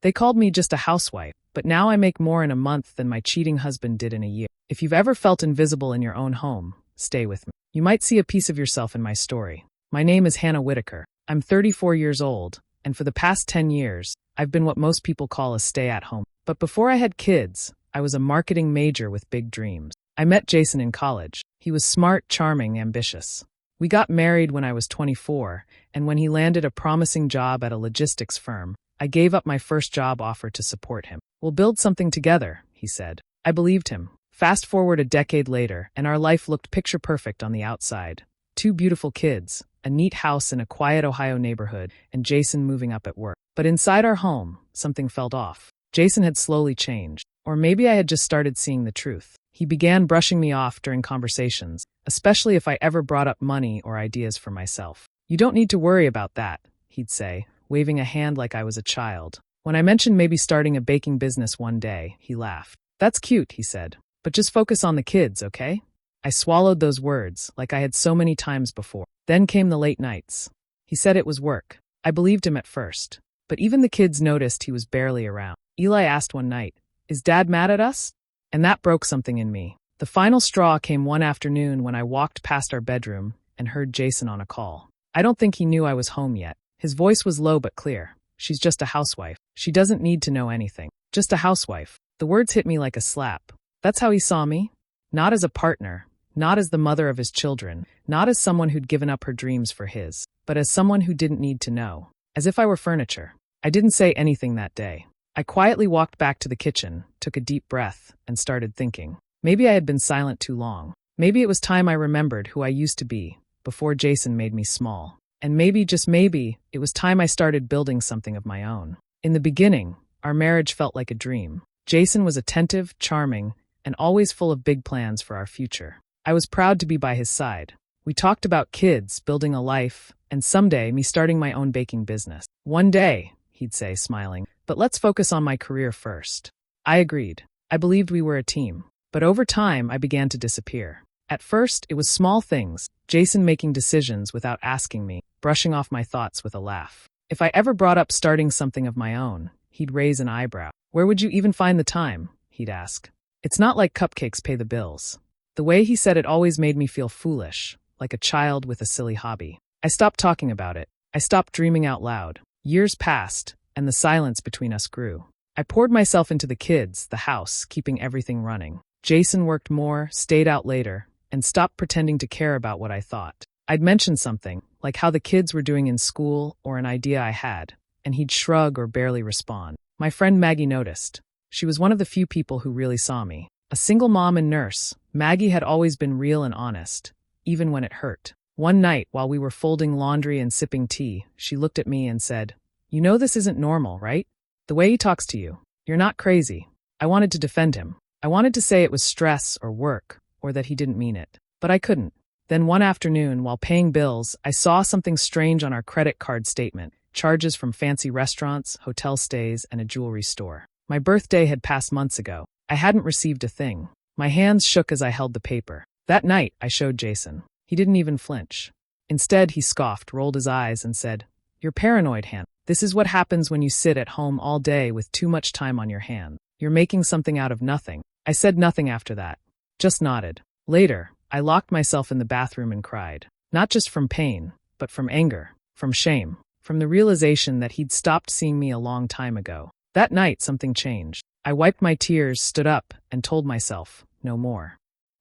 They called me just a housewife, but now I make more in a month than my cheating husband did in a year. If you've ever felt invisible in your own home, stay with me. You might see a piece of yourself in my story. My name is Hannah Whitaker. I'm 34 years old, and for the past 10 years, I've been what most people call a stay-at-home. But before I had kids, I was a marketing major with big dreams. I met Jason in college. He was smart, charming, ambitious. We got married when I was 24, and when he landed a promising job at a logistics firm, I gave up my first job offer to support him. We'll build something together, he said. I believed him. Fast forward a decade later, and our life looked picture perfect on the outside. 2 beautiful kids, a neat house in a quiet Ohio neighborhood, and Jason moving up at work. But inside our home, something felt off. Jason had slowly changed. Or maybe I had just started seeing the truth. He began brushing me off during conversations, especially if I ever brought up money or ideas for myself. You don't need to worry about that, he'd say, waving a hand like I was a child. When I mentioned maybe starting a baking business one day, he laughed. That's cute, he said. But just focus on the kids, okay? I swallowed those words, like I had so many times before. Then came the late nights. He said it was work. I believed him at first. But even the kids noticed he was barely around. Eli asked one night, "Is Dad mad at us?" And that broke something in me. The final straw came one afternoon when I walked past our bedroom and heard Jason on a call. I don't think he knew I was home yet. His voice was low but clear. She's just a housewife. She doesn't need to know anything. Just a housewife. The words hit me like a slap. That's how he saw me. Not as a partner, not as the mother of his children, not as someone who'd given up her dreams for his, but as someone who didn't need to know. As if I were furniture. I didn't say anything that day. I quietly walked back to the kitchen, took a deep breath, and started thinking. Maybe I had been silent too long. Maybe it was time I remembered who I used to be, before Jason made me small. And maybe, just maybe, it was time I started building something of my own. In the beginning, our marriage felt like a dream. Jason was attentive, charming, and always full of big plans for our future. I was proud to be by his side. We talked about kids, building a life, and someday me starting my own baking business. One day, he'd say, smiling, but let's focus on my career first. I agreed. I believed we were a team. But over time, I began to disappear. At first, it was small things, Jason making decisions without asking me, brushing off my thoughts with a laugh. If I ever brought up starting something of my own, he'd raise an eyebrow. Where would you even find the time? He'd ask. It's not like cupcakes pay the bills. The way he said it always made me feel foolish, like a child with a silly hobby. I stopped talking about it. I stopped dreaming out loud. Years passed, and the silence between us grew. I poured myself into the kids, the house, keeping everything running. Jason worked more, stayed out later, and stopped pretending to care about what I thought. I'd mention something, like how the kids were doing in school or an idea I had, and he'd shrug or barely respond. My friend Maggie noticed. She was one of the few people who really saw me. A single mom and nurse, Maggie had always been real and honest, even when it hurt. One night, while we were folding laundry and sipping tea, she looked at me and said, "You know this isn't normal, right? The way he talks to you. You're not crazy." I wanted to defend him. I wanted to say it was stress or work, or that he didn't mean it. But I couldn't. Then one afternoon, while paying bills, I saw something strange on our credit card statement. Charges from fancy restaurants, hotel stays, and a jewelry store. My birthday had passed months ago. I hadn't received a thing. My hands shook as I held the paper. That night, I showed Jason. He didn't even flinch. Instead, he scoffed, rolled his eyes, and said, "You're paranoid, Hannah. This is what happens when you sit at home all day with too much time on your hand. You're making something out of nothing." I said nothing after that. Just nodded. Later, I locked myself in the bathroom and cried. Not just from pain, but from anger, from shame, from the realization that he'd stopped seeing me a long time ago. That night, something changed. I wiped my tears, stood up, and told myself, no more.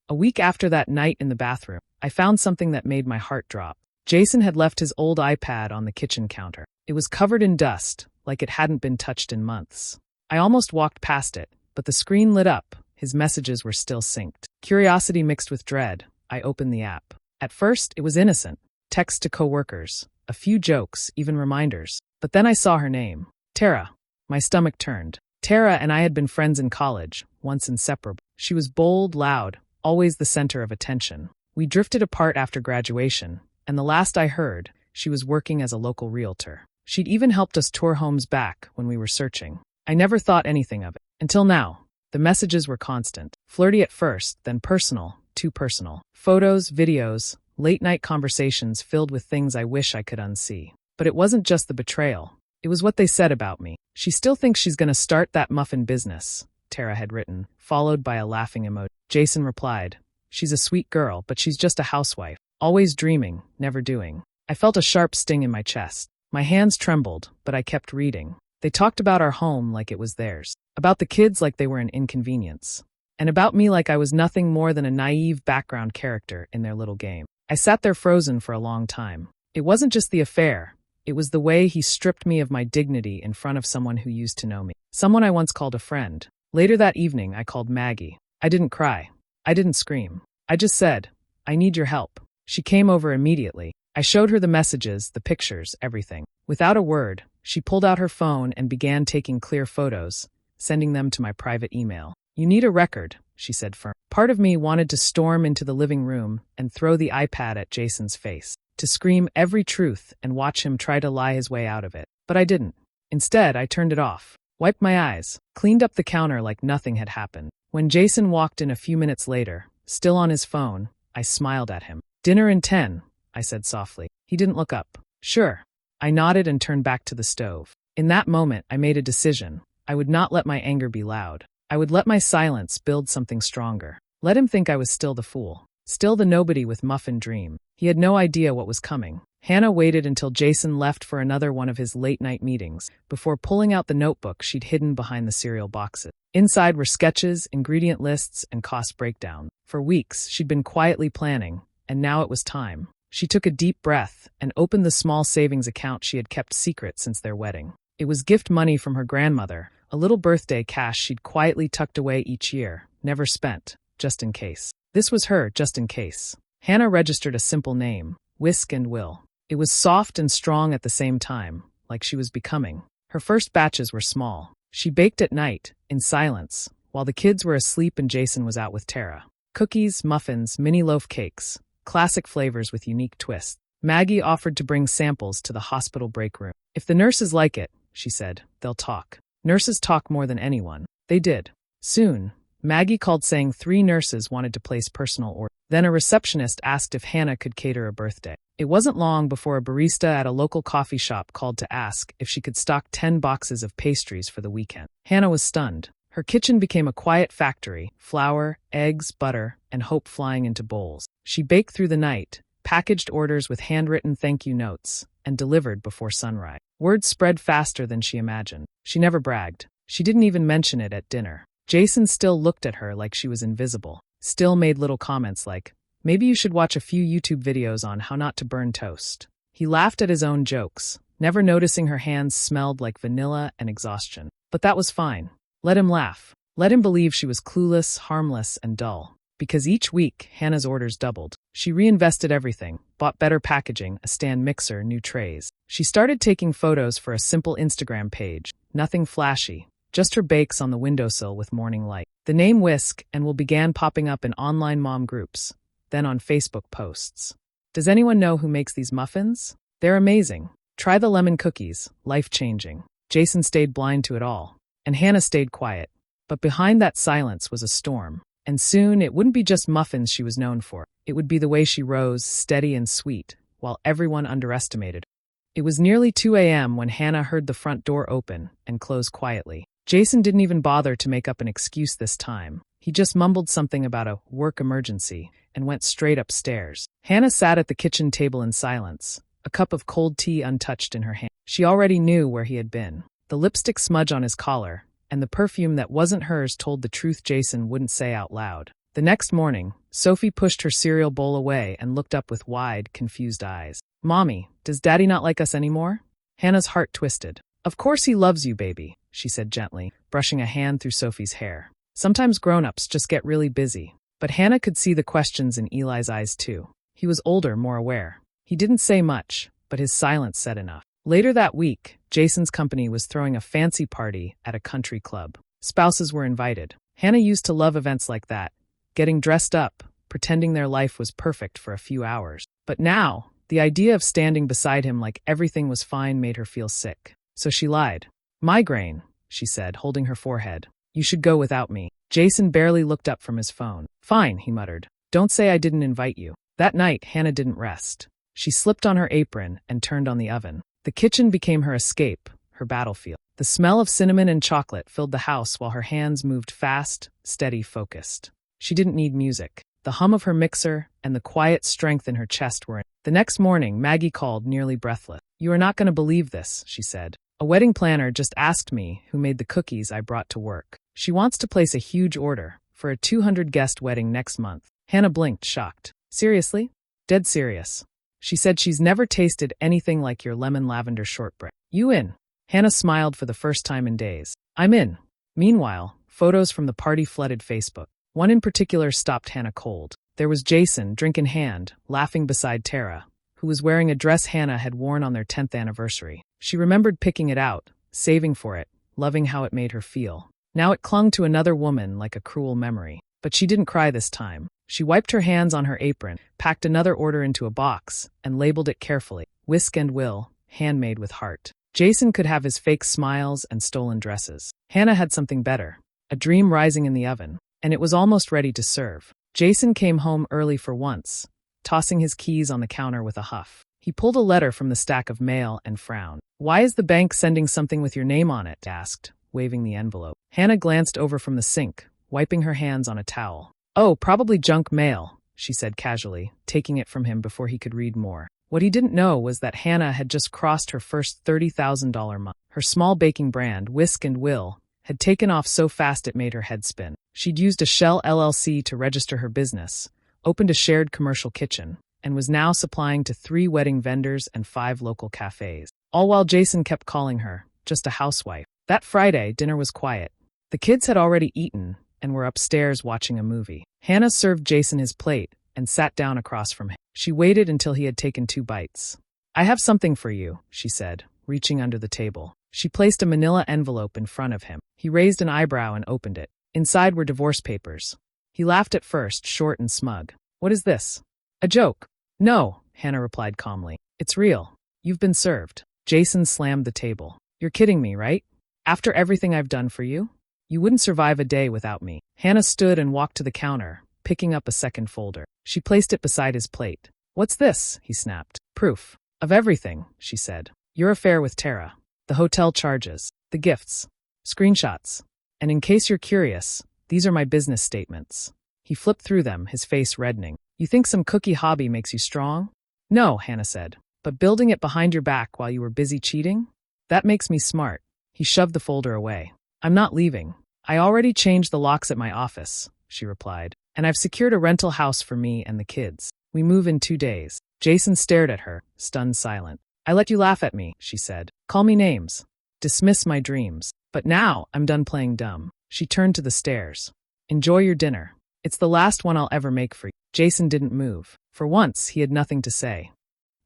A week after that night in the bathroom, I found something that made my heart drop. Jason had left his old iPad on the kitchen counter. It was covered in dust, like it hadn't been touched in months. I almost walked past it, but the screen lit up. His messages were still synced. Curiosity mixed with dread, I opened the app. At first, it was innocent. Text to coworkers, a few jokes, even reminders. But then I saw her name. Tara. My stomach turned. Tara and I had been friends in college, once inseparable. She was bold, loud, always the center of attention. We drifted apart after graduation, and the last I heard, she was working as a local realtor. She'd even helped us tour homes back when we were searching. I never thought anything of it. Until now. The messages were constant. Flirty at first, then personal, too personal. Photos, videos, late-night conversations filled with things I wish I could unsee. But it wasn't just the betrayal. It was what they said about me. She still thinks she's gonna start that muffin business, Tara had written, followed by a laughing emoji. Jason replied, she's a sweet girl, but she's just a housewife. Always dreaming, never doing. I felt a sharp sting in my chest. My hands trembled, but I kept reading. They talked about our home like it was theirs. About the kids like they were an inconvenience. And about me like I was nothing more than a naive background character in their little game. I sat there frozen for a long time. It wasn't just the affair. It was the way he stripped me of my dignity in front of someone who used to know me. Someone I once called a friend. Later that evening, I called Maggie. I didn't cry. I didn't scream. I just said, I need your help. She came over immediately. I showed her the messages, the pictures, everything. Without a word, she pulled out her phone and began taking clear photos, sending them to my private email. You need a record, she said firmly. Part of me wanted to storm into the living room and throw the iPad at Jason's face, to scream every truth and watch him try to lie his way out of it. But I didn't. Instead, I turned it off, wiped my eyes, cleaned up the counter like nothing had happened. When Jason walked in a few minutes later, still on his phone, I smiled at him. Dinner in 10, I said softly. He didn't look up. Sure. I nodded and turned back to the stove. In that moment, I made a decision. I would not let my anger be loud. I would let my silence build something stronger. Let him think I was still the fool. Still the nobody with muffin dream. He had no idea what was coming. Hannah waited until Jason left for another one of his late-night meetings before pulling out the notebook she'd hidden behind the cereal boxes. Inside were sketches, ingredient lists, and cost breakdown. For weeks, she'd been quietly planning, and now it was time. She took a deep breath and opened the small savings account she had kept secret since their wedding. It was gift money from her grandmother, a little birthday cash she'd quietly tucked away each year, never spent, just in case. This was her, just in case. Hannah registered a simple name, Whisk and Will. It was soft and strong at the same time, like she was becoming. Her first batches were small. She baked at night, in silence, while the kids were asleep and Jason was out with Tara. Cookies, muffins, mini loaf cakes, classic flavors with unique twists. Maggie offered to bring samples to the hospital break room. If the nurses like it, she said, they'll talk. Nurses talk more than anyone. They did. Soon, Maggie called saying 3 nurses wanted to place personal orders. Then a receptionist asked if Hannah could cater a birthday. It wasn't long before a barista at a local coffee shop called to ask if she could stock 10 boxes of pastries for the weekend. Hannah was stunned. Her kitchen became a quiet factory, flour, eggs, butter, and hope flying into bowls. She baked through the night, packaged orders with handwritten thank you notes, and delivered before sunrise. Word spread faster than she imagined. She never bragged. She didn't even mention it at dinner. Jason still looked at her like she was invisible. Still made little comments like, maybe you should watch a few YouTube videos on how not to burn toast. He laughed at his own jokes, never noticing her hands smelled like vanilla and exhaustion. But that was fine. Let him laugh. Let him believe she was clueless, harmless, and dull. Because each week, Hannah's orders doubled. She reinvested everything, bought better packaging, a stand mixer, new trays. She started taking photos for a simple Instagram page. Nothing flashy. Just her bakes on the windowsill with morning light. The name Whisk and Will began popping up in online mom groups, then on Facebook posts. Does anyone know who makes these muffins? They're amazing. Try the lemon cookies, life-changing. Jason stayed blind to it all, and Hannah stayed quiet. But behind that silence was a storm. And soon it wouldn't be just muffins she was known for. It would be the way she rose, steady and sweet, while everyone underestimated her. It was nearly 2 a.m. when Hannah heard the front door open and close quietly. Jason didn't even bother to make up an excuse this time. He just mumbled something about a work emergency and went straight upstairs. Hannah sat at the kitchen table in silence, a cup of cold tea untouched in her hand. She already knew where he had been. The lipstick smudge on his collar, and the perfume that wasn't hers told the truth Jason wouldn't say out loud. The next morning, Sophie pushed her cereal bowl away and looked up with wide, confused eyes. Mommy, does Daddy not like us anymore? Hannah's heart twisted. Of course he loves you, baby, she said gently, brushing a hand through Sophie's hair. Sometimes grown-ups just get really busy. But Hannah could see the questions in Eli's eyes too. He was older, more aware. He didn't say much, but his silence said enough. Later that week, Jason's company was throwing a fancy party at a country club. Spouses were invited. Hannah used to love events like that, getting dressed up, pretending their life was perfect for a few hours. But now, the idea of standing beside him like everything was fine made her feel sick. So she lied. Migraine, she said, holding her forehead. You should go without me. Jason barely looked up from his phone. Fine, he muttered. Don't say I didn't invite you. That night, Hannah didn't rest. She slipped on her apron and turned on the oven. The kitchen became her escape, her battlefield. The smell of cinnamon and chocolate filled the house while her hands moved fast, steady, focused. She didn't need music. The hum of her mixer and the quiet strength in her chest were in. The next morning, Maggie called, nearly breathless. "You are not going to believe this," she said. "A wedding planner just asked me who made the cookies I brought to work. She wants to place a huge order for a 200-guest wedding next month." Hannah blinked, shocked. "Seriously?" "Dead serious. She said she's never tasted anything like your lemon lavender shortbread. You in?" Hannah smiled for the first time in days. "I'm in." Meanwhile, photos from the party flooded Facebook. One in particular stopped Hannah cold. There was Jason, drink in hand, laughing beside Tara, who was wearing a dress Hannah had worn on their 10th anniversary. She remembered picking it out, saving for it, loving how it made her feel. Now it clung to another woman like a cruel memory. But she didn't cry this time. She wiped her hands on her apron, packed another order into a box, and labeled it carefully. Whisk and Will, handmade with heart. Jason could have his fake smiles and stolen dresses. Hannah had something better. A dream rising in the oven. And it was almost ready to serve. Jason came home early for once, tossing his keys on the counter with a huff. He pulled a letter from the stack of mail and frowned. "Why is the bank sending something with your name on it?" asked, waving the envelope. Hannah glanced over from the sink, wiping her hands on a towel. "Oh, probably junk mail," she said casually, taking it from him before he could read more. What he didn't know was that Hannah had just crossed her first $30,000 month. Her small baking brand, Whisk and Will, had taken off so fast it made her head spin. She'd used a shell LLC to register her business, opened a shared commercial kitchen, and was now supplying to 3 wedding vendors and 5 local cafes. All while Jason kept calling her just a housewife. That Friday, dinner was quiet. The kids had already eaten and were upstairs watching a movie. Hannah served Jason his plate and sat down across from him. She waited until he had taken 2 bites. "I have something for you," she said, reaching under the table. She placed a manila envelope in front of him. He raised an eyebrow and opened it. Inside were divorce papers. He laughed at first, short and smug. "What is this? A joke?" "No," Hannah replied calmly. "It's real. You've been served." Jason slammed the table. "You're kidding me, right? After everything I've done for you? You wouldn't survive a day without me." Hannah stood and walked to the counter, picking up a second folder. She placed it beside his plate. "What's this?" he snapped. "Proof. Of everything," she said. "Your affair with Tara. The hotel charges. The gifts. Screenshots. And in case you're curious, these are my business statements." He flipped through them, his face reddening. "You think some cookie hobby makes you strong?" "No," Hannah said. "But building it behind your back while you were busy cheating? That makes me smart." He shoved the folder away. "I'm not leaving. I already changed the locks at my office," she replied. "And I've secured a rental house for me and the kids. We move in 2 days." Jason stared at her, stunned silent. "I let you laugh at me," she said. "Call me names. Dismiss my dreams. But now I'm done playing dumb." She turned to the stairs. "Enjoy your dinner. It's the last one I'll ever make for you." Jason didn't move. For once, he had nothing to say.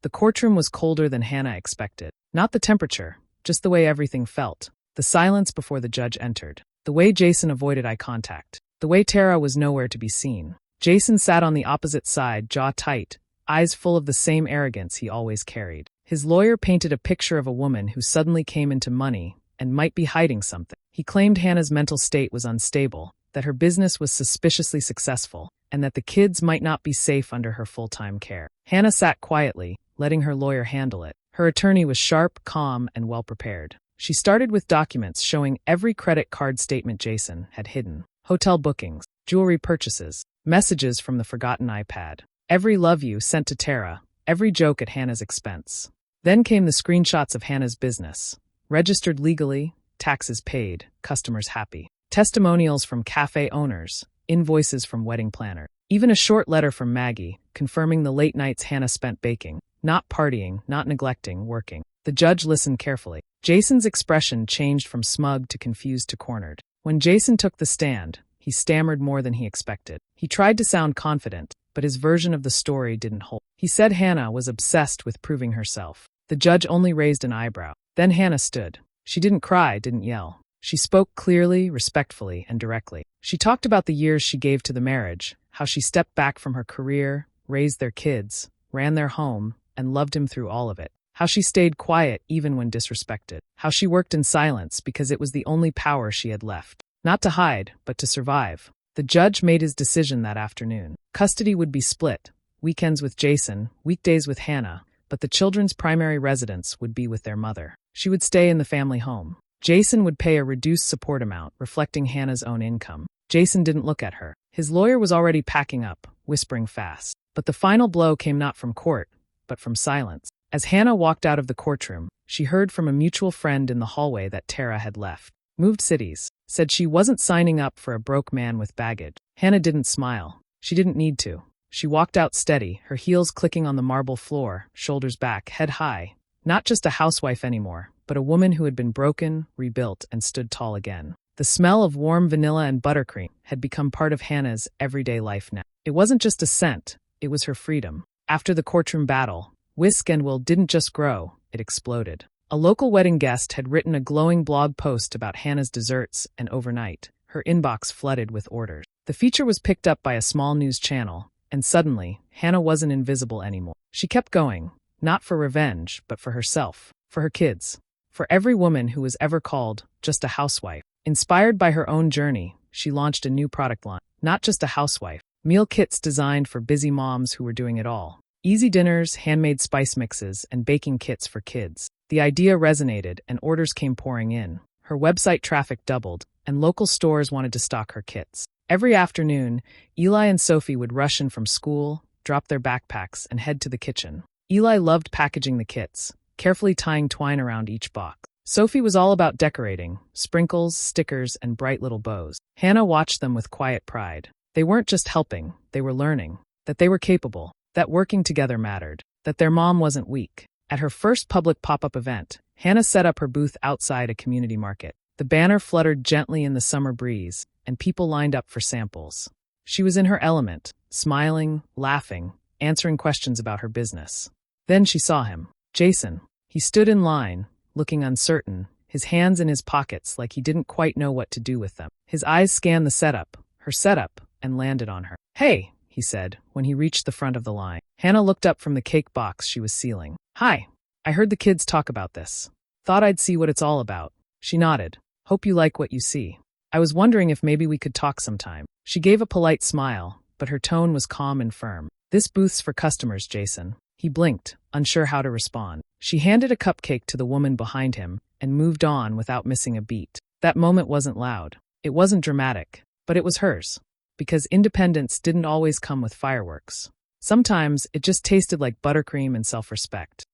The courtroom was colder than Hannah expected. Not the temperature, just the way everything felt. The silence before the judge entered. The way Jason avoided eye contact. The way Tara was nowhere to be seen. Jason sat on the opposite side, jaw tight, eyes full of the same arrogance he always carried. His lawyer painted a picture of a woman who suddenly came into money and might be hiding something. He claimed Hannah's mental state was unstable, that her business was suspiciously successful, and that the kids might not be safe under her full-time care. Hannah sat quietly, letting her lawyer handle it. Her attorney was sharp, calm, and well-prepared. She started with documents showing every credit card statement Jason had hidden. Hotel bookings, jewelry purchases, messages from the forgotten iPad, every love you sent to Tara, every joke at Hannah's expense. Then came the screenshots of Hannah's business. Registered legally, taxes paid, customers happy. Testimonials from cafe owners, invoices from wedding planner. Even a short letter from Maggie, confirming the late nights Hannah spent baking. Not partying, not neglecting, working. The judge listened carefully. Jason's expression changed from smug to confused to cornered. When Jason took the stand, he stammered more than he expected. He tried to sound confident, but his version of the story didn't hold. He said Hannah was obsessed with proving herself. The judge only raised an eyebrow. Then Hannah stood. She didn't cry, didn't yell. She spoke clearly, respectfully, and directly. She talked about the years she gave to the marriage, how she stepped back from her career, raised their kids, ran their home, and loved him through all of it. How she stayed quiet even when disrespected. How she worked in silence because it was the only power she had left. Not to hide, but to survive. The judge made his decision that afternoon. Custody would be split. Weekends with Jason, weekdays with Hannah, but the children's primary residence would be with their mother. She would stay in the family home. Jason would pay a reduced support amount, reflecting Hannah's own income. Jason didn't look at her. His lawyer was already packing up, whispering fast. But the final blow came not from court, but from silence. As Hannah walked out of the courtroom, she heard from a mutual friend in the hallway that Tara had left. Moved cities. Said she wasn't signing up for a broke man with baggage. Hannah didn't smile. She didn't need to. She walked out steady, her heels clicking on the marble floor, shoulders back, head high. Not just a housewife anymore, but a woman who had been broken, rebuilt, and stood tall again. The smell of warm vanilla and buttercream had become part of Hannah's everyday life now. It wasn't just a scent, it was her freedom. After the courtroom battle, Whisk and Will didn't just grow, it exploded. A local wedding guest had written a glowing blog post about Hannah's desserts, and overnight, her inbox flooded with orders. The feature was picked up by a small news channel, and suddenly, Hannah wasn't invisible anymore. She kept going, not for revenge, but for herself, for her kids, for every woman who was ever called just a housewife. Inspired by her own journey, she launched a new product line. Not just a housewife. Meal kits designed for busy moms who were doing it all. Easy dinners, handmade spice mixes, and baking kits for kids. The idea resonated and orders came pouring in. Her website traffic doubled, and local stores wanted to stock her kits. Every afternoon, Eli and Sophie would rush in from school, drop their backpacks, and head to the kitchen. Eli loved packaging the kits, carefully tying twine around each box. Sophie was all about decorating, sprinkles, stickers, and bright little bows. Hannah watched them with quiet pride. They weren't just helping, they were learning. That they were capable, that working together mattered, that their mom wasn't weak. At her first public pop-up event, Hannah set up her booth outside a community market. The banner fluttered gently in the summer breeze, and people lined up for samples. She was in her element, smiling, laughing, answering questions about her business. Then she saw him. Jason. He stood in line, looking uncertain, his hands in his pockets like he didn't quite know what to do with them. His eyes scanned the setup, her setup, and landed on her. "Hey," he said, when he reached the front of the line. Hannah looked up from the cake box she was sealing. "Hi. I heard the kids talk about this. Thought I'd see what it's all about." She nodded. "Hope you like what you see. I was wondering if maybe we could talk sometime." She gave a polite smile, but her tone was calm and firm. "This booth's for customers, Jason." He blinked, unsure how to respond. She handed a cupcake to the woman behind him and moved on without missing a beat. That moment wasn't loud. It wasn't dramatic, but it was hers. Because independence didn't always come with fireworks. Sometimes it just tasted like buttercream and self-respect.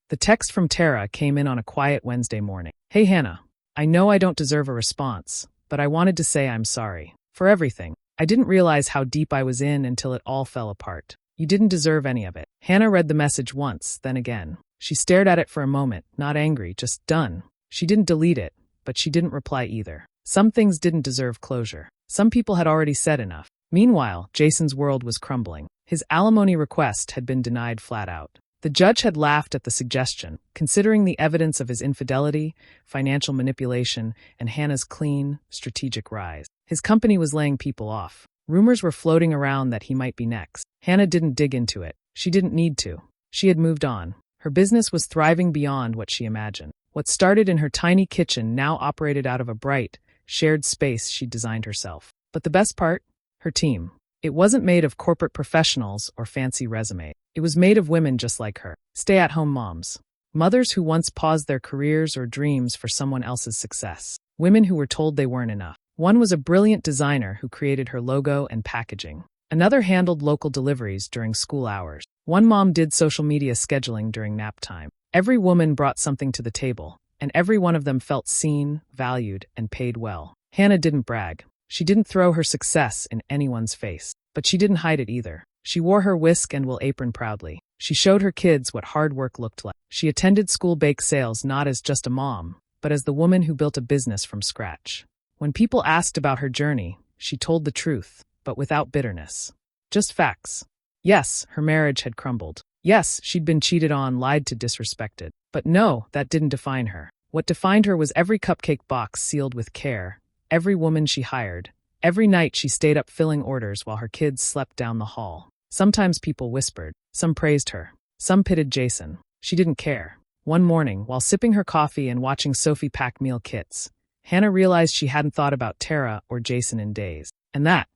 The text from Tara came in on a quiet Wednesday morning. "Hey Hannah, I know I don't deserve a response, but I wanted to say I'm sorry. For everything. I didn't realize how deep I was in until it all fell apart. You didn't deserve any of it." Hannah read the message once, then again. She stared at it for a moment, not angry, just done. She didn't delete it, but she didn't reply either. Some things didn't deserve closure. Some people had already said enough. Meanwhile, Jason's world was crumbling. His alimony request had been denied flat out. The judge had laughed at the suggestion, considering the evidence of his infidelity, financial manipulation, and Hannah's clean, strategic rise. His company was laying people off. Rumors were floating around that he might be next. Hannah didn't dig into it. She didn't need to. She had moved on. Her business was thriving beyond what she imagined. What started in her tiny kitchen now operated out of a bright, shared space she'd designed herself. But the best part? Her team. It wasn't made of corporate professionals or fancy resumes. It was made of women just like her. Stay-at-home moms. Mothers who once paused their careers or dreams for someone else's success. Women who were told they weren't enough. One was a brilliant designer who created her logo and packaging. Another handled local deliveries during school hours. One mom did social media scheduling during nap time. Every woman brought something to the table, and every one of them felt seen, valued, and paid well. Hannah didn't brag. She didn't throw her success in anyone's face. But she didn't hide it either. She wore her Whisk and Will apron proudly. She showed her kids what hard work looked like. She attended school bake sales not as just a mom, but as the woman who built a business from scratch. When people asked about her journey, she told the truth, but without bitterness. Just facts. Yes, her marriage had crumbled. Yes, she'd been cheated on, lied to, disrespected. But no, that didn't define her. What defined her was every cupcake box sealed with care, every woman she hired, every night she stayed up filling orders while her kids slept down the hall. Sometimes people whispered. Some praised her. Some pitted Jason. She didn't care. One morning, while sipping her coffee and watching Sophie pack meal kits, Hannah realized she hadn't thought about Tara or Jason in days. And that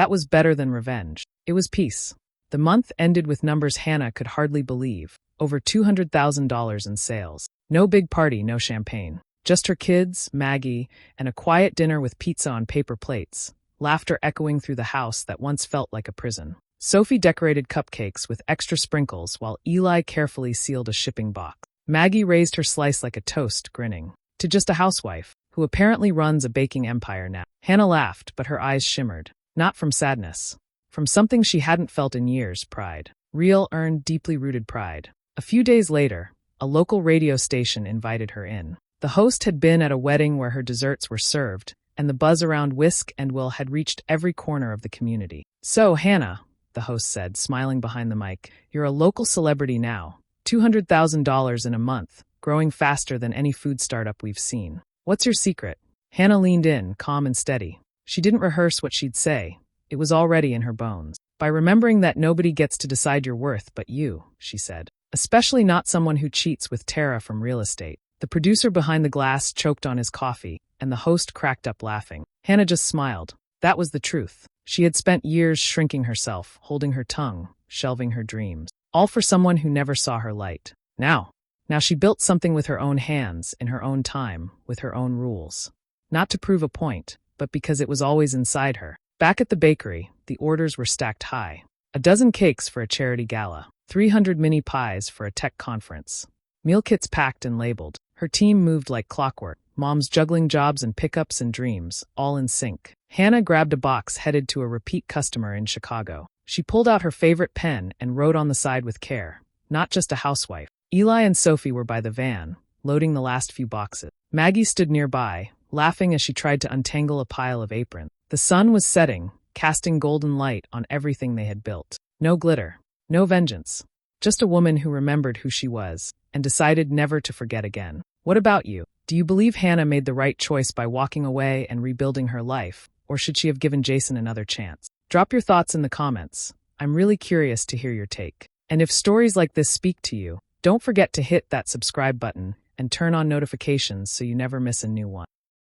was better than revenge. It was peace. The month ended with numbers Hannah could hardly believe. over $200,000 in sales. No big party, no champagne. Just her kids, Maggie, and a quiet dinner with pizza on paper plates, laughter echoing through the house that once felt like a prison. Sophie decorated cupcakes with extra sprinkles while Eli carefully sealed a shipping box. Maggie raised her slice like a toast, grinning. To just a housewife, who apparently runs a baking empire now. Hannah laughed, but her eyes shimmered. Not from sadness. From something she hadn't felt in years, pride. Real, earned, deeply rooted pride. A few days later, a local radio station invited her in. The host had been at a wedding where her desserts were served, and the buzz around Whisk and Will had reached every corner of the community. "So, Hannah," the host said, smiling behind the mic, "you're a local celebrity now. $200,000 in a month, growing faster than any food startup we've seen. What's your secret?" Hannah leaned in, calm and steady. She didn't rehearse what she'd say. It was already in her bones. "By remembering that nobody gets to decide your worth but you," she said. "Especially not someone who cheats with Tara from real estate." The producer behind the glass choked on his coffee, and the host cracked up laughing. Hannah just smiled. That was the truth. She had spent years shrinking herself, holding her tongue, shelving her dreams. All for someone who never saw her light. Now she built something with her own hands, in her own time, with her own rules. Not to prove a point, but because it was always inside her. Back at the bakery, the orders were stacked high. A dozen cakes for a charity gala. 300 mini pies for a tech conference. Meal kits packed and labeled. Her team moved like clockwork. Moms juggling jobs and pickups and dreams, all in sync. Hannah grabbed a box headed to a repeat customer in Chicago. She pulled out her favorite pen and wrote on the side with care. Not just a housewife. Eli and Sophie were by the van, loading the last few boxes. Maggie stood nearby, laughing as she tried to untangle a pile of aprons. The sun was setting, casting golden light on everything they had built. No glitter, no vengeance. Just a woman who remembered who she was, and decided never to forget again. What about you? Do you believe Hannah made the right choice by walking away and rebuilding her life, or should she have given Jason another chance? Drop your thoughts in the comments. I'm really curious to hear your take. And if stories like this speak to you, don't forget to hit that subscribe button and turn on notifications so you never miss a new one.